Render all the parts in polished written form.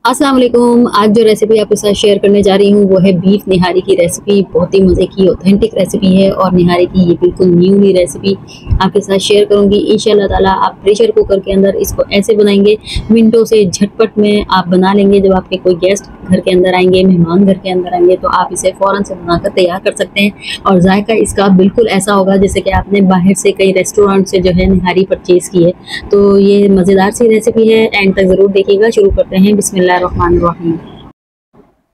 अस्सलाम वालेकुम। आज जो रेसिपी आपके साथ शेयर करने जा रही हूँ वो है बीफ निहारी की रेसिपी। बहुत ही मज़े की ऑथेंटिक रेसिपी है और निहारी की ये बिल्कुल न्यूली रेसिपी आपके साथ शेयर करूँगी। इंशाल्लाह ताला आप प्रेशर कुकर के अंदर इसको ऐसे बनाएंगे, मिनटों से झटपट में आप बना लेंगे। जब आपके कोई गेस्ट घर के अंदर आएंगे, मेहमान घर के अंदर आएंगे, तो आप इसे फ़ौरन से बनाकर तैयार कर सकते हैं और जायका इसका बिल्कुल ऐसा होगा जैसे कि आपने बाहर से कई रेस्टोरेंट से जो है निहारी परचेज़ की है। तो ये मज़ेदार सी रेसिपी है, एंड तक ज़रूर देखिएगा। शुरू करते हैं। बिस्मिल्लाहिर्रहमानिर्रहीम।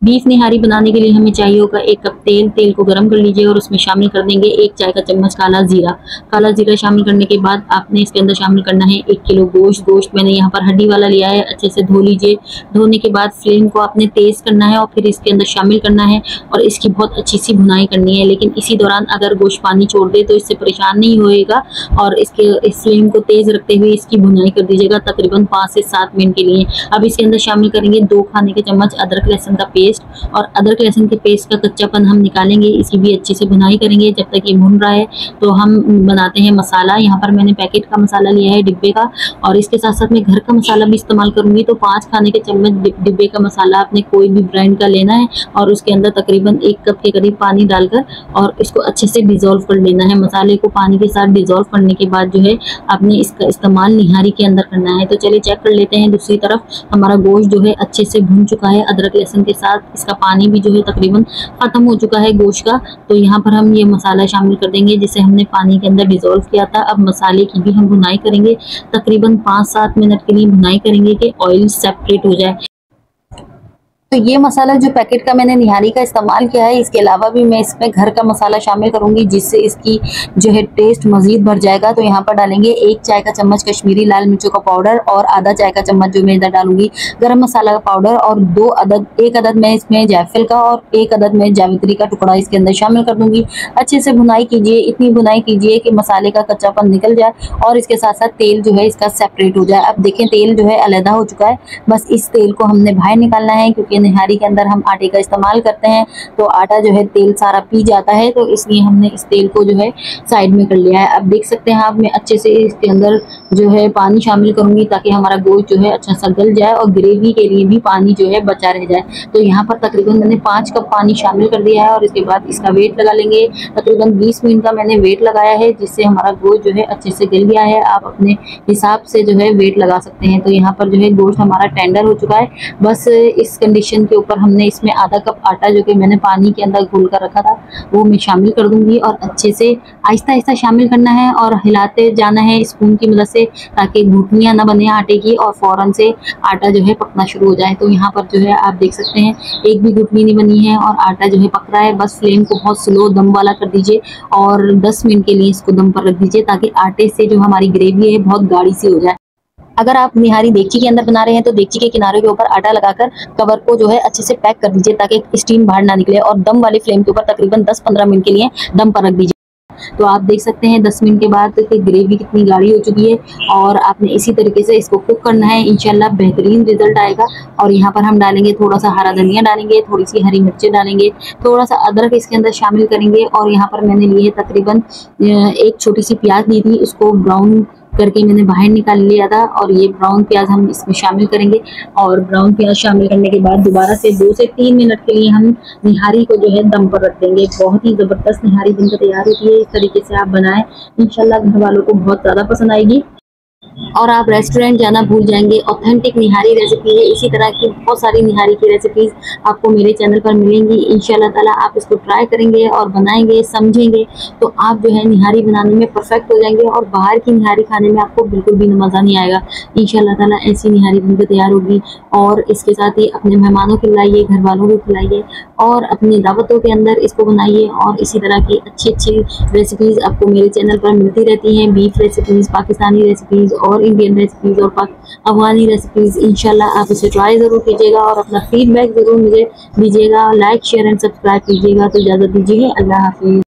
बीफ निहारी बनाने के लिए हमें चाहिए होगा 1 कप तेल। तेल को गर्म कर लीजिए और उसमें शामिल कर देंगे 1 चाय का चम्मच काला जीरा। काला जीरा शामिल करने के बाद आपने इसके अंदर शामिल करना है 1 किलो गोश्त। गोश्त मैंने यहाँ पर हड्डी वाला लिया है, अच्छे से धो लीजिए। धोने के बाद फ्लेम को आपने तेज़ करना है और फिर इसके अंदर शामिल करना है और इसकी बहुत अच्छी सी भुनाई करनी है। लेकिन इसी दौरान अगर गोश्त पानी छोड़ दे तो इससे परेशान नहीं होएगा और इस फ्लेम को तेज़ रखते हुए इसकी भुनाई कर दीजिएगा तकरीबन 5 से 7 मिनट के लिए। अब इसके अंदर शामिल करेंगे 2 खाने के चम्मच अदरक लहसुन का पेस्ट और अदरक लहसुन के पेस्ट का कच्चापन हम निकालेंगे। इसकी भी अच्छे से भुनाई करेंगे जब तक ये भुन रहा है। तो हम बनाते हैं मसाला। यहाँ पर मैंने पैकेट का मसाला लिया है, डिब्बे का, और इसके साथ साथ मैं घर का मसाला भी इस्तेमाल करूंगी। तो 5 खाने के चम्मच डिब्बे का मसाला आपने कोई भी ब्रांड का लेना है और उसके अंदर तकरीबन 1 कप के करीब पानी डालकर और इसको अच्छे से डिजोल्व कर लेना है। मसाले को पानी के साथ डिजोल्व करने के बाद जो है आपने इसका इस्तेमाल निहारी के अंदर करना है। तो चलिए चेक कर लेते हैं। दूसरी तरफ हमारा गोश्त जो है अच्छे से भुन चुका है अदरक लहसुन के साथ। इसका पानी भी जो है तकरीबन खत्म हो चुका है गोश्त का। तो यहाँ पर हम ये मसाला शामिल कर देंगे जिसे हमने पानी के अंदर डिजोल्व किया था। अब मसाले की भी हम भुनाई करेंगे, तकरीबन 5-7 मिनट के लिए भुनाई करेंगे कि ऑयल सेपरेट हो जाए। तो ये मसाला जो पैकेट का मैंने निहारी का इस्तेमाल किया है, इसके अलावा भी मैं इसमें घर का मसाला शामिल करूंगी जिससे इसकी जो है टेस्ट मज़ीद बढ़ जाएगा। तो यहाँ पर डालेंगे 1 चाय का चम्मच कश्मीरी लाल मिर्चों का पाउडर और आधा चाय का चम्मच जो मैं इधर डालूंगी गरम मसाला का पाउडर और 1 अदद मैं इसमें जायफल का और 1 अदद मैं जावित्री का टुकड़ा इसके अंदर शामिल कर दूंगी। अच्छे से भुनाई कीजिए, इतनी भुनाई कीजिए कि मसाले का कच्चापन निकल जाए और इसके साथ साथ तेल जो है इसका सेपरेट हो जाए। अब देखें तेल जो है अलहदा हो चुका है। बस इस तेल को हमने बाहर निकालना है क्योंकि निहारी के अंदर हम आटे का इस्तेमाल करते हैं तो आटा जो है तेल सारा पी जाता है। तो इसलिए हमने इस तेल को जो है साइड में कर लिया है। अब देख सकते हैं आप, मैं अच्छे से इसके अंदर जो है पानी शामिल करूंगी ताकि हमारा गोश्त जो है अच्छा सा गल जाए और ग्रेवी के लिए भी पानी जो है बचा रह जाए। तो यहाँ पर तकरीबन मैंने 5 कप पानी शामिल कर दिया है और इसके बाद इसका वेट लगा लेंगे। तकरीबन 20 मिनट का मैंने वेट लगाया है जिससे हमारा गोश्त जो है अच्छे से गल गया है। आप अपने हिसाब से जो है वेट लगा सकते हैं। तो यहाँ पर जो है गोश्त हमारा टेंडर हो चुका है। बस इस कंडीशन के ऊपर हमने इसमें आधा कप आटा जो कि मैंने पानी के अंदर घोल कर रखा था वो मैं शामिल कर दूंगी और अच्छे से आहिस्ता आहिस्ता शामिल करना है और हिलाते जाना है स्पून की मदद से ताकि घुटनियां ना बने आटे की और फौरन से आटा जो है पकना शुरू हो जाए। तो यहाँ पर जो है आप देख सकते हैं एक भी घुटनी नहीं बनी है और आटा जो है पक रहा है। बस फ्लेम को बहुत स्लो दम वाला कर दीजिए और 10 मिनट के लिए इसको दम पर रख दीजिए ताकि आटे से जो हमारी ग्रेवी है बहुत गाढ़ी सी हो जाए। अगर आप निहारी देगची के अंदर बना रहे हैं तो देगची के किनारे के ऊपर आटा लगाकर कवर को जो है अच्छे से पैक कर दीजिए ताकि स्टीम बाहर ना निकले और दम वाले फ्लेम के ऊपर तकरीबन 10-15 मिनट के लिए दम पर रख दीजिए। तो आप देख सकते हैं 10 मिनट के बाद कि ग्रेवी कितनी गाढ़ी हो चुकी है और आपने इसी तरीके से इसको कुक करना है। इंशाल्लाह बेहतरीन रिजल्ट आएगा। और यहाँ पर हम डालेंगे थोड़ा सा हरा धनिया डालेंगे, थोड़ी सी हरी मिर्चें डालेंगे, थोड़ा सा अदरक इसके अंदर शामिल करेंगे और यहाँ पर मैंने लिए तकरीबन 1 छोटी सी प्याज ली थी, उसको ब्राउन करके मैंने बाहर निकाल लिया था और ये ब्राउन प्याज हम इसमें शामिल करेंगे। और ब्राउन प्याज शामिल करने के बाद दोबारा से 2 से 3 मिनट के लिए हम निहारी को जो है दम पर रख देंगे। बहुत ही ज़बरदस्त निहारी बनकर तैयार होती है। इस तरीके से आप बनाएं, इंशाल्लाह घर वालों को बहुत ज़्यादा पसंद आएगी और आप रेस्टोरेंट जाना भूल जाएंगे। ऑथेंटिक निहारी रेसिपी है। इसी तरह की बहुत सारी निहारी की रेसिपीज़ आपको मेरे चैनल पर मिलेंगी। इंशाल्लाह ताला आप इसको ट्राई करेंगे और बनाएंगे, समझेंगे तो आप जो है निहारी बनाने में परफेक्ट हो जाएंगे और बाहर की निहारी खाने में आपको बिल्कुल भी मज़ा नहीं आएगा। इंशाल्लाह ताला ऐसी निहारी बनकर तैयार होगी और इसके साथ ही अपने मेहमानों को खिलाइए, घर वालों को खिलाइए और अपनी दावतों के अंदर इसको बनाइए। और इसी तरह की अच्छी अच्छी रेसिपीज़ आपको मेरे चैनल पर मिलती रहती हैं। बीफ रेसिपीज़, पाकिस्तानी रेसिपीज़ और इंडियन रेसिपीज़ और अफगानी रेसिपीज़। इंशाल्लाह आप इसे ट्राई ज़रूर कीजिएगा और अपना फीडबैक ज़रूर मुझे दीजिएगा। लाइक, शेयर एंड सब्सक्राइब कीजिएगा। तो इजाज़त दीजिए, अल्लाह हाफिज़।